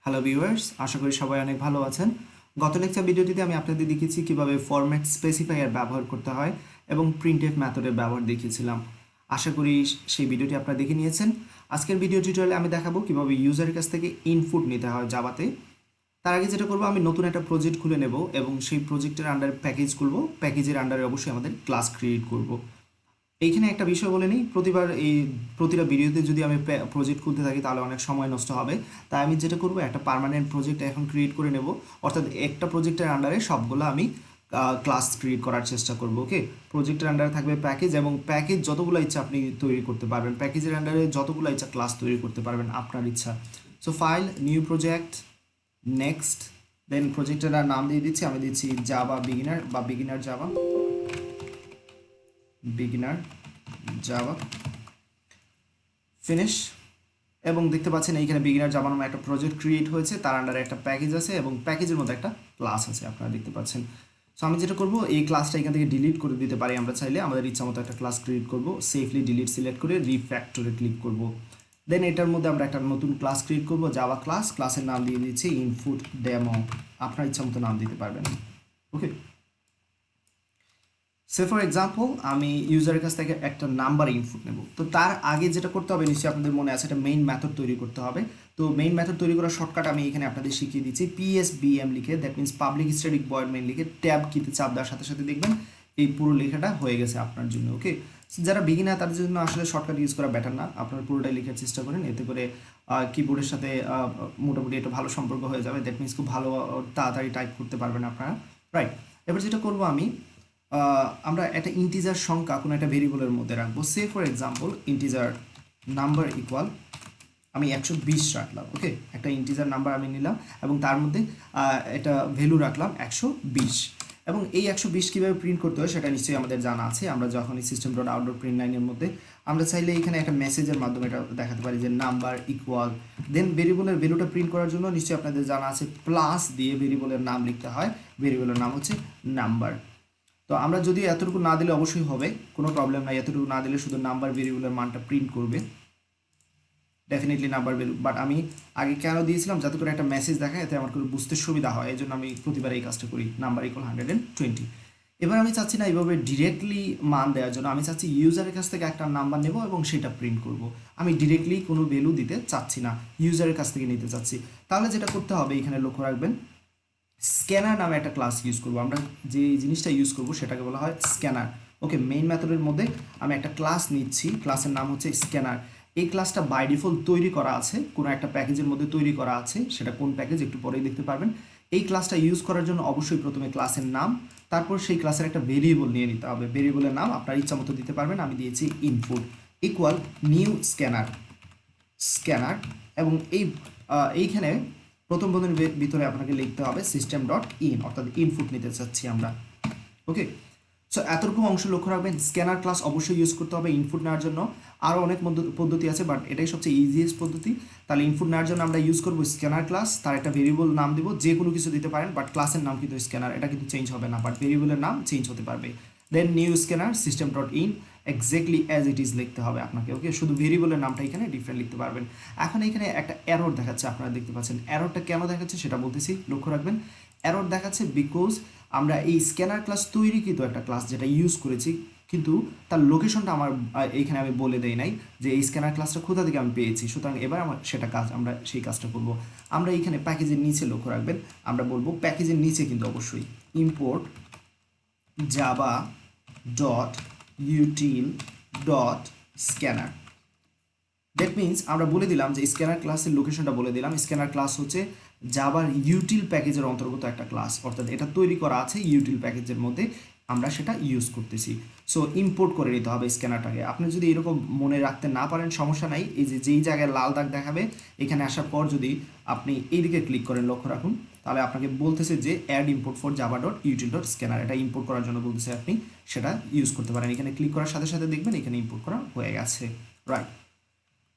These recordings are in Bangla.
হ্যালো ভিউয়ার্স, আশা করি সবাই অনেক ভালো আছেন। গত লেকচার ভিডিওটিতে আমি আপনাদের দেখিয়েছি কিভাবে ফরম্যাট স্পেসিফায়ার ব্যবহার করতে হয় এবং প্রিন্টএফ মেথডের ব্যবহার দেখিয়েছিলাম। আশা করি সেই ভিডিওটি আপনারা দেখে নিয়েছেন। আজকের ভিডিও টিউটোরিয়ালে আমি দেখাবো কিভাবে ইউজারের কাছ থেকে ইনপুট নিতে হয় জাভাতে। তার আগে যেটা করবো, আমি নতুন একটা প্রজেক্ট খুলে নেব এবং সেই প্রজেক্টের আন্ডারে প্যাকেজ খুলবো। প্যাকেজের আন্ডারে অবশ্যই আমাদের ক্লাস ক্রিয়েট করব। এইখানে একটা বিষয় বলে নিই, প্রতিটা ভিডিওতে যদি আমি প্রজেক্ট খুলতে থাকি তাহলে অনেক সময় নষ্ট হবে। তাই আমি যেটা করব, একটা পার্মানেন্ট প্রজেক্ট এখন ক্রিয়েট করে নেব। অর্থাৎ একটা প্রজেক্টের আন্ডারে সবগুলো আমি ক্লাস ক্রিয়েট করার চেষ্টা করব। ওকে, প্রজেক্টের আন্ডারে থাকবে প্যাকেজ, এবং প্যাকেজ যতগুলো ইচ্ছা আপনি তৈরি করতে পারবেন। প্যাকেজের আন্ডারে যতগুলো ইচ্ছা ক্লাস তৈরি করতে পারবেন আপনার ইচ্ছা। So file, new project, next, then প্রজেক্টের নাম দিয়ে দিচ্ছি, আমি দিচ্ছি জাভা বিগিনার বা বিগিনার জাভা ফিনিশ। এবং দেখতে পাচ্ছেন এইখানে বিগিনার জাভা নামে একটা প্রজেক্ট ক্রিয়েট হয়েছে, তার আন্ডারে একটা প্যাকেজ আছে এবং প্যাকেজের মধ্যে একটা ক্লাস আছে, আপনারা দেখতে পাচ্ছেন। সো আমি যেটা করব, এই ক্লাসটা এখান থেকে ডিলিট করে দিতে পারি আমরা চাইলে। আমাদের ইচ্ছা মতো একটা ক্লাস ক্রিয়েট করব, সেফলি ডিলিট সিলেক্ট করে রিফ্যাক্টরে ক্লিক করব। দেন এটার মধ্যে আমরা একটা নতুন ক্লাস ক্রিয়েট করব, জাভা ক্লাস। ক্লাসের নাম দিয়ে দিচ্ছি ইনপুট ডেমো। আপনার ইচ্ছা মতো নাম দিতে পারবেন। ওকে, সে ফর এক্সাম্পল আমি ইউজারের কাছ থেকে একটা নাম্বার ইনপুট নেব। তো তার আগে যেটা করতে হবে, নিশ্চয়ই আপনাদের মনে আছে, একটা মেইন মেথড তৈরি করতে হবে। তো মেইন মেথড তৈরি করার শর্টকাট আমি এখানে আপনাদের শিখিয়ে দিচ্ছি। পিএসবিএম লিখে, that means public static void main লিখে ট্যাব কিতে চাপ দেওয়ার সাথে সাথে দেখবেন এই পুরো লেখাটা হয়ে গেছে আপনার জন্য। ওকে, যারা বিগিনার তাদের জন্য আসলে শর্টকাট ইউজ করা বেটার না, আপনারা পুরোটাই লেখার চেষ্টা করেন, এতে করে কিবোর্ডের সাথে মোটামুটি একটা ভালো সম্পর্ক হয়ে যাবে। দ্যাট মিনস খুব ভালো তাড়াতাড়ি টাইপ করতে পারবেন আপনারা। রাইট, এবার যেটা করবো আমি, আমরা একটা ইন্টিজার সংখ্যা কোনো একটা ভেরিয়েবলের মধ্যে রাখবো। Say for example integer number equal আমি 120 রাখলাম। ওকে, একটা ইন্টিজার নাম্বার আমি নিলাম এবং তার মধ্যে এটা ভ্যালু রাখলাম 120। এবং এই 120 কীভাবে প্রিন্ট করতে হয় সেটা নিশ্চয়ই আমাদের জানা আছে। আমরা যখন এই সিস্টেম ডট আউটডোর প্রিন্ট লাইনের মধ্যে আমরা চাইলে এখানে একটা মেসেজের মাধ্যমে এটা দেখাতে পারি যে নাম্বার ইকুয়াল, দেন ভেরিয়েবলের ভ্যালুটা প্রিন্ট করার জন্য নিশ্চয়ই আপনাদের জানা আছে প্লাস দিয়ে ভেরিয়েবলের নাম লিখতে হয়। ভেরিয়েবলের নাম হচ্ছে নাম্বার। তো আমরা যদি এতটুকু না দিলে অবশ্যই হবে, কোনো প্রবলেম নাই। এতটুকু না দিলে শুধু নাম্বার ভেরিয়েবলের মানটা প্রিন্ট করবে, ডেফিনেটলি নাম্বার ভ্যালু। বাট আমি আগে কেন দিয়েছিলাম, যাতে করে একটা মেসেজ দেখায়, এতে আমার করে বুঝতে সুবিধা হয়, এই জন্য আমি প্রতিবার এই কাজটা করি, নাম্বার ইকুয়াল 120। এবার আমি চাচ্ছি না এইভাবে ডিরেক্টলি মান দেওয়ার জন্য, আমি চাচ্ছি ইউজারের কাছ থেকে একটা নাম্বার নেব এবং সেটা প্রিন্ট করব। আমি ডিরেক্টলি কোনো ভ্যালু দিতে চাচ্ছি না, ইউজারের কাছ থেকে নিতে চাচ্ছি। তাহলে যেটা করতে হবে, এখানে লক্ষ্য রাখবেন, স্ক্যানার নামে একটা ক্লাস ইউজ করবো। আমরা যে জিনিসটা ইউজ করব সেটাকে বলা হয় স্ক্যানার। ওকে, মেইন মেথডের মধ্যে আমি একটা ক্লাস নিচ্ছি, ক্লাসের নাম হচ্ছে স্ক্যানার। এই ক্লাসটা বাই ডিফল্ট তৈরি করা আছে, কোনো একটা প্যাকেজের মধ্যে তৈরি করা আছে, সেটা কোন প্যাকেজ একটু পরেই দেখতে পারবেন। এই ক্লাসটা ইউজ করার জন্য অবশ্যই প্রথমে ক্লাসের নাম, তারপর সেই ক্লাসের একটা ভেরিয়েবল নিয়ে নিতে হবে। ভেরিয়েবলের নাম আপনার ইচ্ছা মতো দিতে পারবেন। আমি দিয়েছি ইনপুট ইকুয়াল নিউ স্ক্যানার এবং এইখানে প্রথম বন্ধনীর ভিতরে আপনাকে লিখতে হবে সিস্টেম ডট ইন, অর্থাৎ ইনপুট নিতে চাচ্ছি আমরা। ওকে, সো এতটুকু অংশ লক্ষ্য রাখবেন। স্ক্যানার ক্লাস অবশ্যই ইউজ করতে হবে ইনপুট নেওয়ার জন্য। আরও অনেক পদ্ধতি আছে, বাট এটাই সবচেয়ে ইজিয়েস্ট পদ্ধতি। তাহলে ইনপুট নেওয়ার জন্য আমরা ইউজ করবো স্ক্যানার ক্লাস, তার একটা ভেরিয়েবল নাম দিব, যে কোনো কিছু দিতে পারেন, বাট ক্লাসের নাম কিন্তু স্ক্যানার, এটা কিন্তু চেঞ্জ হবে না, বাট ভেরিয়েবলের নাম চেঞ্জ হতে পারবে। Then new scanner system dot in, exactly as it is লিখতে হবে আপনাকে। ওকে, শুধু ভেরিয়েবলের নামটা এখানে ডিফারেন্ট লিখতে পারবেন। এখন এখানে একটা এরর দেখাচ্ছে, আপনারা দেখতে পাচ্ছেন। এররটা কেন দেখাচ্ছে সেটা বলতেছি, লক্ষ্য রাখবেন। এরর দেখাচ্ছে বিকজ আমরা এই স্ক্যানার ক্লাস তৈরিকৃত একটা ক্লাস যেটা ইউজ করেছি, কিন্তু তার লোকেশনটা আমার এইখানে আমি বলে দেই নাই যে এই স্ক্যানার ক্লাসটা কোথা থেকে আমি পেয়েছি। সুতরাং এবার আমরা সেই কাজটা করব। আমরা এইখানে প্যাকেজের নিচে লক্ষ্য রাখবেন, আমরা বলবো প্যাকেজের নিচে কিন্তু অবশ্যই import Java dot util dot scanner. That means আমরা বলে দিলাম যে স্ক্যানার ক্লাসের লোকেশনটা বলে দিলাম। স্ক্যানার ক্লাস হচ্ছে জাভার ইউটিল প্যাকেজের অন্তর্গত একটা ক্লাস, অর্থাৎ এটা তৈরি করা আছে ইউটিল প্যাকেজের মধ্যে, আমরা সেটা ইউজ করতেছি। সো ইম্পোর্ট করে নিতে হবে স্ক্যানারটাকে। আপনি যদি এরকম মনে রাখতে না পারেন সমস্যা নাই, এই যে যেই জায়গায় লাল দাগ দেখাবে এখানে আসার পর যদি আপনি এইদিকে ক্লিক করেন, লক্ষ্য রাখুন, তাহলে আপনাকে বলতেছে যে add import for Java dot util dot scanner, এটা ইম্পোর্ট করার জন্য বলতেছে, আপনি সেটা ইউজ করতে পারেন। এখানে ক্লিক করার সাথে সাথে দেখবেন এখানে ইম্পোর্ট করা হয়ে গেছে। রাইট,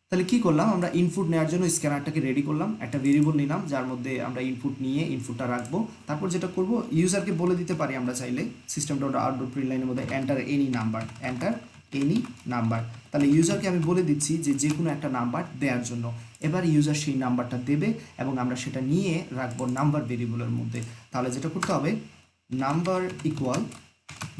তাহলে কি করলাম, আমরা ইনপুট নেওয়ার জন্য স্ক্যানারটাকে রেডি করলাম, একটা ভেরিয়েবল নিলাম যার মধ্যে আমরা ইনপুট নিয়ে ইনপুটটা রাখবো। তারপর যেটা করব, ইউজারকে বলে দিতে পারি আমরা চাইলে system dot out dot print লাইনের মধ্যে enter any number, enter any number. তাহলে ইউজারকে আমি বলে দিচ্ছি যে যে কোনো একটা নাম্বার দেওয়ার জন্য। এবার ইউজার সেই নাম্বারটা দেবে এবং আমরা সেটা নিয়ে রাখবো নাম্বার ভেরিয়েবলের মধ্যে। তাহলে যেটা করতে হবে, নাম্বার ইকুয়াল,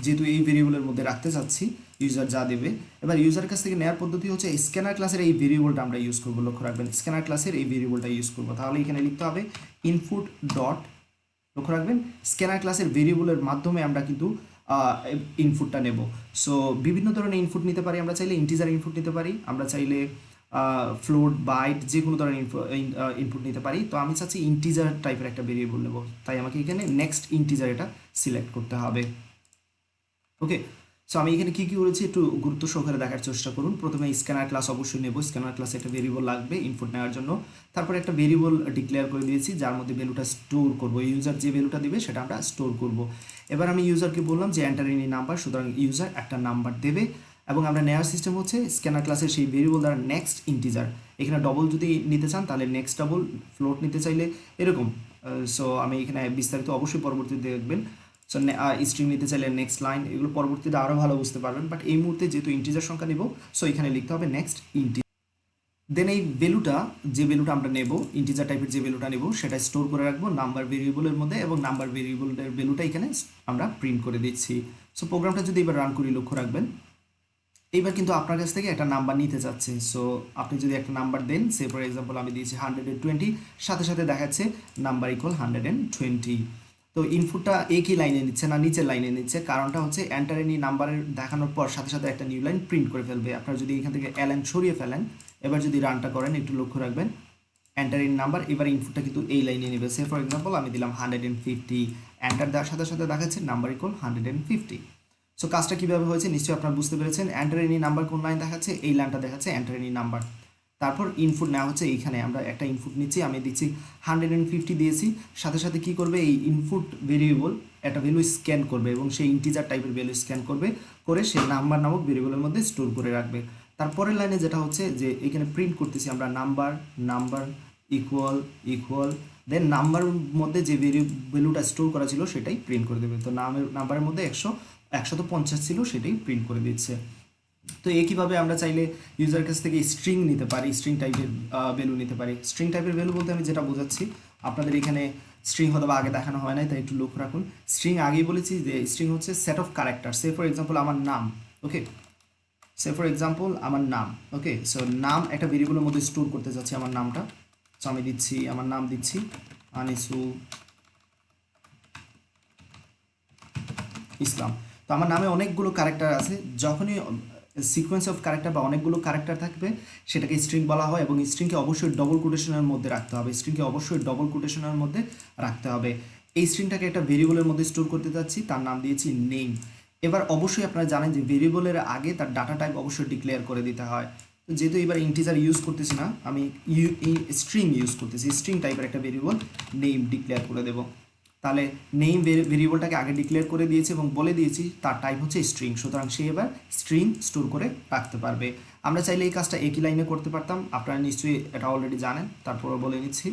যেহেতু এই ভেরিয়েবলের মধ্যে রাখতে চাচ্ছি, ইউজার যা দেবে, এবার ইউজারের কাছ থেকে নেওয়ার পদ্ধতি হচ্ছে স্ক্যানার ক্লাসের এই ভেরিয়েবলটা আমরা ইউজ করবো। লক্ষ্য রাখবেন স্ক্যানার ক্লাসের এই ভেরিয়েবলটা ইউজ করবো। তাহলে এখানে লিখতে হবে ইনপুট ডট, লক্ষ্য রাখবেন স্ক্যানার ক্লাসের ভেরিয়েবলের মাধ্যমে আমরা কিন্তু ইনপুটটা নেব। সো বিভিন্ন ধরনের ইনপুট নিতে পারি, আমরা চাইলে ইন্টিজার ইনপুট নিতে পারি, আমরা চাইলে ফ্লোট বাইট যে কোনো ধরনের ইনপুট নিতে পারি। তো আমি চাচ্ছি ইন্টিজার টাইপের একটা ভেরিয়েবল নেব, তাই আমাকে এখানে নেক্সট ইন্টিজার এটা সিলেক্ট করতে হবে। ওকে, সো আমি এখানে কী কী করেছি একটু গুরুত্ব সহকারে দেখার চেষ্টা করুন। প্রথমে স্ক্যানার ক্লাস অবশ্যই নেব, স্ক্যানার ক্লাসে একটা ভেরিয়েবল লাগবে ইনপুট নেওয়ার জন্য। তারপরে একটা ভেরিয়েবল ডিক্লেয়ার করে দিয়েছি যার মধ্যে ভ্যালুটা স্টোর করব, ইউজার যে ভ্যালুটা দিবে সেটা আমরা স্টোর করব। এবার আমি ইউজারকে বললাম যে এন্টার এনি নাম্বার, সুতরাং ইউজার একটা নাম্বার দেবে এবং আমরা নেওয়ার সিস্টেম হচ্ছে স্ক্যানার ক্লাসের সেই ভেরিয়েবল দ্বারা নেক্সট ইন্টিজার। এখানে ডবল যদি নিতে চান তাহলে নেক্সট ডবল, ফ্লোট নিতে চাইলে এরকম। সো আমি এখানে বিস্তারিত অবশ্যই পরবর্তীতে দেখবেন। সো স্ট্রিং নিতে চাইলে নেক্সট লাইন, এগুলো পরবর্তীতে আরও ভালো বুঝতে পারবেন, বাট এই মুহূর্তে যেহেতু ইন্টিজার সংখ্যা নেব, সো এখানে লিখতে হবে নেক্সট ইন্টিজার। দেন এই ভ্যালুটা, যে ভ্যালুটা আমরা নেব, ইন্টিজার টাইপের যে ভ্যালুটা নেব সেটা স্টোর করে রাখবো নাম্বার ভেরিয়েবলের মধ্যে এবং নাম্বার ভেরিয়েবলের ভ্যালুটা এখানে আমরা প্রিন্ট করে দিচ্ছি। সো প্রোগ্রামটা যদি এবার রান করি, লক্ষ্য রাখবেন এইবার কিন্তু আপনার কাছ থেকে একটা নাম্বার নিতে চাচ্ছে। সো আপনি যদি একটা নাম্বার দেন, সে ফর এক্সাম্পল আমি দিয়েছি 120, সাথে সাথে দেখাচ্ছে নাম্বার ইকুয়াল 120। তো ইনপুটটা একই লাইনে নিচ্ছে না নিচের লাইনে নিচ্ছে, কারণটা হচ্ছে এন্টার এনি নাম্বারের দেখানোর পর সাথে সাথে একটা নিউ লাইন প্রিন্ট করে ফেলবে। আপনারা যদি এখান থেকে এলএন সরিয়ে ফেলেন, এবার যদি রানটা করেন একটু লক্ষ্য রাখবেন এন্টার ইন নাম্বার, এবার ইনপুটটা কিন্তু এই লাইনে নেবে। সে ফর এক্সাম্পল আমি দিলাম 150, এন্টার দেওয়ার সাথে সাথে দেখাচ্ছে নাম্বার ইকুয়াল 150। সো কাজটা কীভাবে হয়েছে নিশ্চয়ই আপনারা বুঝতে পেরেছেন। এন্টার এনি নাম্বার কোন লাইন দেখাচ্ছে, এই লাইনটা দেখাচ্ছে এন্টার এনি নাম্বার। তারপর ইনপুট নেওয়া হচ্ছে, এইখানে আমরা একটা ইনপুট নিচ্ছি, আমি দিচ্ছি 150 দিয়েছি, সাথে সাথে কি করবে এই ইনপুট ভেরিয়েবল একটা ভ্যালু স্ক্যান করবে এবং সেই ইন্টিজার টাইপের ভ্যালু স্ক্যান করবে, করে সেই নাম্বার নামক ভেরিয়েবলের মধ্যে স্টোর করে রাখবে। তারপরের লাইনে যেটা হচ্ছে যে এখানে প্রিন্ট করতেছি আমরা নাম্বার, নাম্বার ইকুয়াল ইকুয়াল, দেন নাম্বারের মধ্যে যে ভ্যালুটা স্টোর করা ছিল সেটাই প্রিন্ট করে দেবে। তো নাম্বারের মধ্যে 150 ছিল, সেটাই প্রিন্ট করে দিচ্ছে। তো একইভাবে আমরা চাইলে ইউজার কাছ থেকে স্ট্রিং নিতে পারি, স্ট্রিং টাইপের ভ্যালু নিতে পারি। স্ট্রিং টাইপের ভ্যালু বলতে আমি যেটা বোঝাচ্ছি, আপনাদের এখানে স্ট্রিং হয়তো আগে দেখানো হয় নাই, তাই একটু লক্ষ্য রাখুন। স্ট্রিং আগেই বলেছি যে স্ট্রিং হচ্ছে set of character. Say for example আমার নাম, ওকে, সে ফর এক্সাম্পল আমার নাম, ওকে। সো নাম একটা ভেরিয়েবলের মধ্যে স্টোর করতে চাচ্ছি আমার নামটা। সো আমি দিচ্ছি আমার নাম দিচ্ছি আনিসুল ইসলাম। তো আমার নামে অনেকগুলো ক্যারেক্টার আছে, যখনই সিকোয়েন্স অফ ক্যারেক্টার বা অনেকগুলো ক্যারেক্টার থাকবে সেটাকে স্ট্রিং বলা হয় এবং স্ট্রিংকে অবশ্যই ডবল কোটেশনের মধ্যে রাখতে হবে, স্ট্রিংকে অবশ্যই ডবল কোটেশনের মধ্যে রাখতে হবে। এই স্ট্রিংটাকে একটা ভেরিয়েবলের মধ্যে স্টোর করতে চাচ্ছি, তার নাম দিয়েছি নেম। এবার অবশ্যই আপনারা জানেন যে ভেরিয়েবলের আগে তার ডাটা টাইপ অবশ্যই ডিক্লেয়ার করে দিতে হয়। তো যেহেতু এবার ইন্টিজার ইউজ করতেছি না, আমি স্ট্রিং ইউজ করতেছি, স্ট্রিং টাইপের একটা ভেরিয়েবল নেম ডিক্লেয়ার করে দেবো। তাহলে নেম ভেরিয়েবলটাকে আগে ডিক্লেয়ার করে দিয়েছি এবং বলে দিয়েছি তার টাইপ হচ্ছে স্ট্রিং, সুতরাং সে এবার স্ট্রিং স্টোর করে রাখতে পারবে। আমরা চাইলে এই কাজটা একই লাইনে করতে পারতাম, আপনারা নিশ্চয়ই এটা অলরেডি জানেন, তারপরে বলে নিচ্ছি।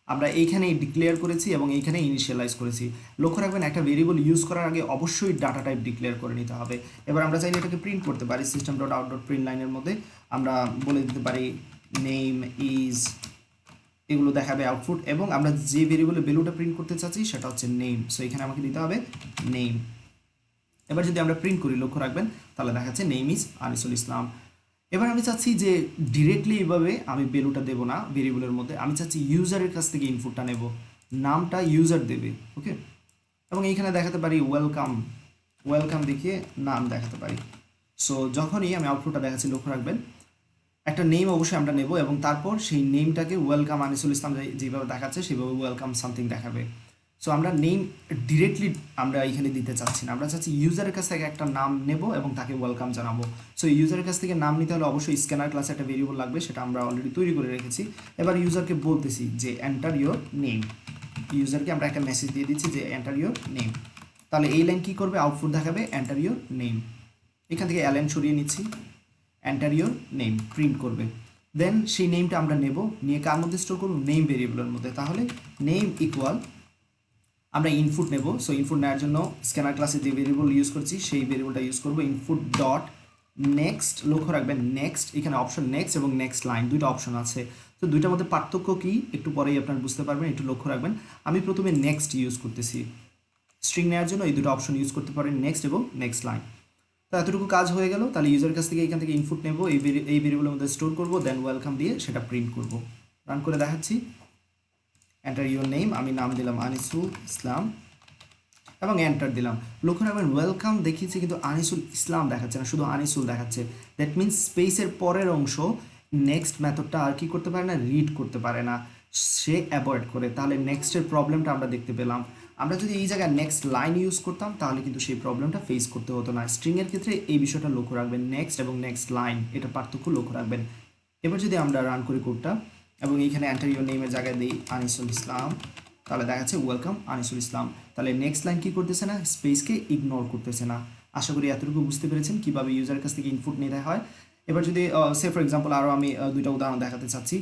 আমরা এইখানেই ডিক্লেয়ার করেছি এবং এইখানে ইনিশিয়ালাইজ করেছি। লক্ষ্য রাখবেন একটা ভেরিয়েবল ইউজ করার আগে অবশ্যই ডাটা টাইপ ডিক্লেয়ার করে নিতে হবে। এবার আমরা চাইলে এটাকে প্রিন্ট করতে পারি, system dot out dot print লাইনের মধ্যে আমরা বলে দিতে পারি নেম ইজ, এগুলো দেখাবে আউটপুট, এবং আমরা যে ভেরিয়েবলের ভ্যালুটা প্রিন্ট করতে চাচ্ছি সেটা হচ্ছে নেম। সো এখানে আমাকে দিতে হবে নেম। এবার যদি আমরা প্রিন্ট করি, লক্ষ্য রাখবেন তাহলে দেখাচ্ছে নেম ইজ আনিসুল ইসলাম। এবার আমি চাচ্ছি যে ডিরেক্টলি এইভাবে আমি ভ্যালুটা দেবো না ভেরিয়েবলের মধ্যে, আমি চাচ্ছি ইউজারের কাছ থেকে ইনপুটটা নেব, নামটা ইউজার দেবে, ওকে। এবং এইখানে দেখাতে পারি ওয়েলকাম, ওয়েলকাম দেখিয়ে নাম দেখাতে পারি। সো যখনই আমি আউটপুটটা দেখাচ্ছি, লক্ষ্য রাখবেন একটা নেম অবশ্যই আমরা নেব এবং তারপর সেই নেমটাকে ওয়েলকাম আনিসুল ইসলাম যেভাবে দেখাচ্ছে সেভাবে ওয়েলকাম সামথিং দেখাবে। সো আমরা নেম ডিরেক্টলি আমরা এখানে দিতে চাচ্ছি না, আমরা চাচ্ছি ইউজারের কাছ থেকে একটা নাম নেব এবং তাকে ওয়েলকাম জানাবো। সো ইউজারের কাছ থেকে নাম নিতে হলে অবশ্যই স্ক্যানার ক্লাসে একটা ভেরিয়েবল লাগবে, সেটা আমরা অলরেডি তৈরি করে রেখেছি। এবার ইউজারকে বলতেছি যে এন্টার ইয়োর নেম, ইউজারকে আমরা একটা মেসেজ দিয়ে দিচ্ছি যে এন্টার ইয়োর নেম। তাহলে এই লাইন কী করবে, আউটপুট দেখাবে এন্টার ইয়োর নেম। এখান থেকে অ্যালেন সরিয়ে নিচ্ছি, এন্টার ইয়োর নেম প্রিন্ট করবে। দেন সেই নেমটা আমরা নেব, নিয়ে কার মধ্যে স্টোর করব, নেম ভেরিয়েবলের মধ্যে। তাহলে নেম ইকুয়াল আমরা ইনপুট নেব। সো ইনপুট নেওয়ার জন্য স্ক্যানার ক্লাসে যে ভেরিয়েবল ইউজ করছি সেই ভেরিয়েবলটা ইউজ করব, ইনপুট ডট নেক্সট, লক্ষ্য রাখবেন নেক্সট, এখানে অপশন নেক্সট এবং নেক্সট লাইন দুইটা অপশন আছে। তো দুইটার মধ্যে পার্থক্য কি একটু পরেই আপনার বুঝতে পারবেন, একটু লক্ষ্য রাখবেন। আমি প্রথমে নেক্সট ইউজ করতেছি, স্ট্রিং নেওয়ার জন্য এই দুটো অপশন ইউজ করতে পারেন, নেক্সট এবং নেক্সট লাইন। তো এতটুকু কাজ হয়ে গেল। তাহলে ইউজার কাছ থেকে এখান থেকে ইনপুট নেব, এই ভেরিয়েবলের মধ্যে স্টোর করব, দেন ওয়েলকাম দিয়ে সেটা প্রিন্ট করব। রান করে দেখাচ্ছি। এন্টার ইউর নেম, আমি নাম দিলাম আনিসুল ইসলাম এবং এন্টার দিলাম। লক্ষ্য রাখবেন ওয়েলকাম দেখিয়েছি কিন্তু আনিসুল ইসলাম দেখাচ্ছে না, শুধু আনিসুল দেখাচ্ছে। দ্যাট মিনস স্পেসের পরের অংশ নেক্সট মেথডটা আর কি করতে পারে না, রিড করতে পারে না, সে অ্যাভয়েড করে। তাহলে নেক্সটের প্রবলেমটা আমরা দেখতে পেলাম। আমরা যদি এই জায়গায় নেক্সট লাইন ইউজ করতাম তাহলে কিন্তু সেই প্রবলেমটা ফেস করতে হতো না। স্ট্রিংয়ের ক্ষেত্রে এই বিষয়টা লক্ষ্য রাখবেন, নেক্সট এবং নেক্সট লাইন এটা পার্থক্য লক্ষ্য রাখবেন। এবার যদি আমরা রান করি কোডটা এবং এইখানে এন্টার ইউর নেমের জায়গায় দিই আনিসুল ইসলাম, তাহলে দেখাচ্ছে ওয়েলকাম আনিসুল ইসলাম। তাহলে নেক্সট লাইন কি করতেছে না, স্পেসকে ইগনোর করতেছে না। আশা করি এতটুকু বুঝতে পেরেছেন কীভাবে ইউজারের কাছ থেকে ইনপুট নিতে হয়। এবার যদি সে ফর এক্সাম্পল আরও আমি দুইটা উদাহরণ দেখাতে চাচ্ছি,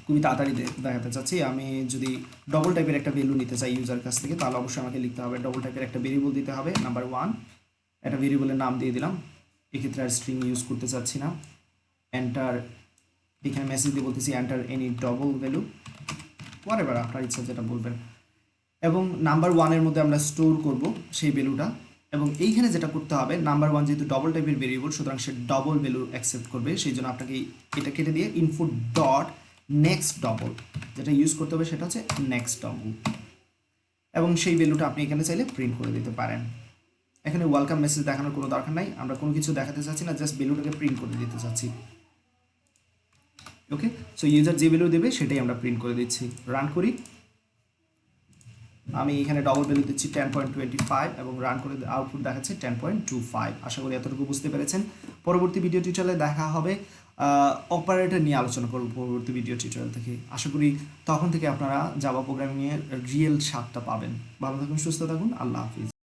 খুবই তাড়াতাড়ি দেখাতে চাচ্ছি। আমি যদি ডবল টাইপের একটা ভ্যালু নিতে চাই ইউজার কাছ থেকে, তাহলে অবশ্যই আমাকে লিখতে হবে ডবল টাইপের একটা ভেরিয়েবল দিতে হবে। নাম্বার 1 একটা ভেরিয়েবলের নাম দিয়ে দিলাম, এক্ষেত্রে আর স্ট্রিং ইউজ করতে চাচ্ছি না। এন্টার, এখানে মেসেজ দিয়ে বলতেছি enter any double value, whatever আপনার ইচ্ছা যেটা বলবেন। এবং নাম্বার 1-এর মধ্যে আমরা স্টোর করব সেই ভ্যালুটা। এবং এইখানে যেটা করতে হবে, নাম্বার 1 যেহেতু ডবল টাইপের ভেরিয়েবল, সুতরাং সে ডবল ভ্যালু অ্যাকসেপ্ট করবে। সেই জন্য আপনাকে এটা কেটে দিয়ে ইনপুট ডট নেক্সট ডবল যেটা ইউজ করতে হবে সেটা হচ্ছে নেক্সট ডবল, এবং সেই ভ্যালুটা আপনি এখানে চাইলে প্রিন্ট করে দিতে পারেন। এখানে ওয়েলকাম মেসেজ দেখানোর কোনো দরকার নাই, আমরা কোনো কিছু দেখাতে চাচ্ছি না, জাস্ট ভ্যালুটাকে প্রিন্ট করে দিতে চাচ্ছি। ওকে, সো ইউজার যে ভ্যালু দেবে সেটাই আমরা প্রিন্ট করে দিচ্ছি। রান করি, আমি এখানে ডবল ভ্যালু দিচ্ছি 10.25 এবং রান করে আউটপুট দেখাচ্ছে 10.25। আশা করি এতটুকু বুঝতে পেরেছেন। পরবর্তী ভিডিও টিউটোরিয়ালে দেখা হবে, অপারেটর নিয়ে আলোচনা করব পরবর্তী ভিডিও টিউটোরিয়াল থেকে। আশা করি তখন থেকে আপনারা জাভা প্রোগ্রামিংয়ের রিয়েল স্বাদটা পাবেন। ভালো থাকুন, সুস্থ থাকুন, আল্লাহ হাফিজ।